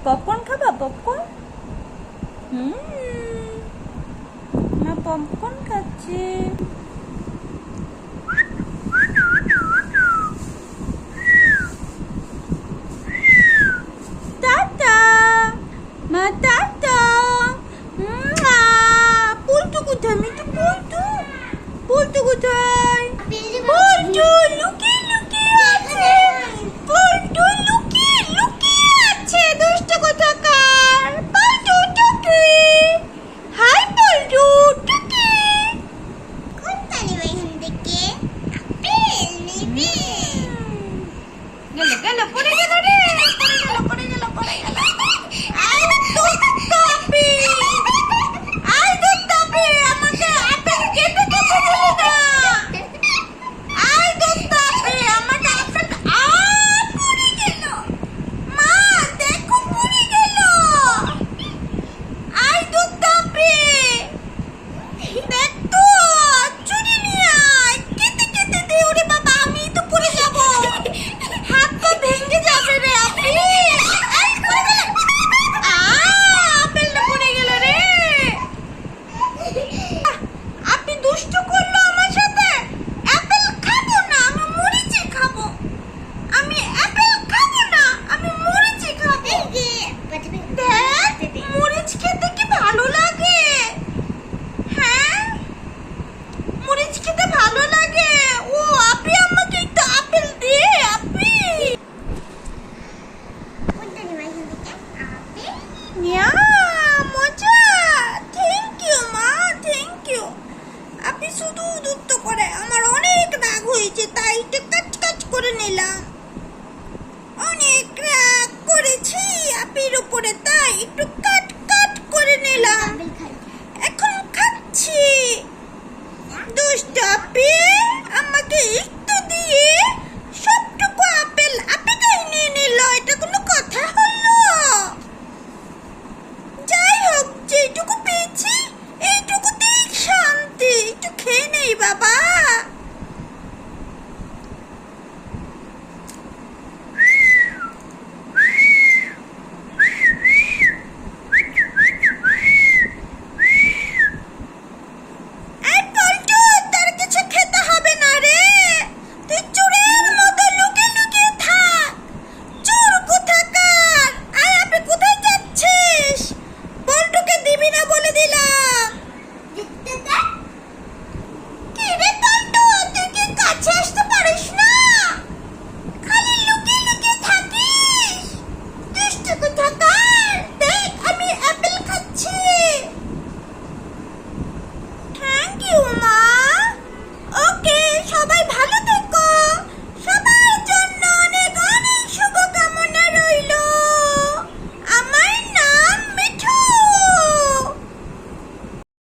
Popcorn খাবা? Popcorn? মা popcorn খাচ্ছে। টাটা মা, টাটা। পল্টু কোথায়? মিঠু পল্টু, পল্টু কোথায়? পল্টু লুকিয়ে লুকিয়ে আছে, পল্টু লুকিয়ে লুকিয়ে আছে, দুষ্ট কোথাকার। পল্টু টুকি, হাই পল্টু টুকি। কোনটা নেবে এখান থেকে? আপেল নেবে? গেল গেল, পড়ে গেল রে, পড়ে গেল পড়ে গেল পড়ে গেল। আই দুষ্টাপি, আই দুষ্টাপি, আমাকে আপেল কেটে কেটে দিলি না। আই দুষ্টাপি, আমাকে আপেল পড়ে গেল। মা দেখো পড়ে গেল। আই দুষ্টাপি, দেখ তো, চুরি নিয়ে আয়, কেটে কেটে দে। ওরে বাবা, আমি তো পড়ে যাব, হাত পা ভেঙে যাবে রে। আপনি আপেলটা পড়ে গেল রে। আপনি দুষ্ট করলো আমার সাথে। আপেল খাবো না, আমি মরিচি খাবো। আমি আপেল খাবো না, আমি মরিচি খাবো। দেখ, মরিচ খেতে কি ভালো লাগে। হ্যাঁ, মরিচ খেতে ভালো লাগে। ও আপনি আমাকে একটু আপেল দে। আপনি কোনটা নেবে এখান থেকে? আপেল? ইয়া, মজা। থ্যাংক ইউ মা, থ্যাংক ইউ। আপনি শুধু দুধ করে, আমার অনেক রাগ হয়েছে, তাই একটু কাচ কাচ করে নিলাম। অনেক রাগ করেছি আপির উপরে, তাই একটু কাট কাট করে নিলাম। আপেল খাই। এখন খাচ্ছি। দুষ্ট আপি, আমাকে একটু দিয়ে সবটুকু আপেল আপেটাই নিয়ে নিল। এটা কোনো কথা হলো? যাই হোক, যেটুকু পেয়েছি এইটুকুতেই শান্তি। একটু খেয়ে নেই বাবা। এই পল্টু, তার কিছু খেতে হবে না রে। তুই চোরের মতো লুকিয়ে লুকিয়ে থাক। চোর কোথাকার। আয়, আপনি কোথায় যাচ্ছিস? পল্টুকে দিবি না বলে দিলাম। দেখতে দে।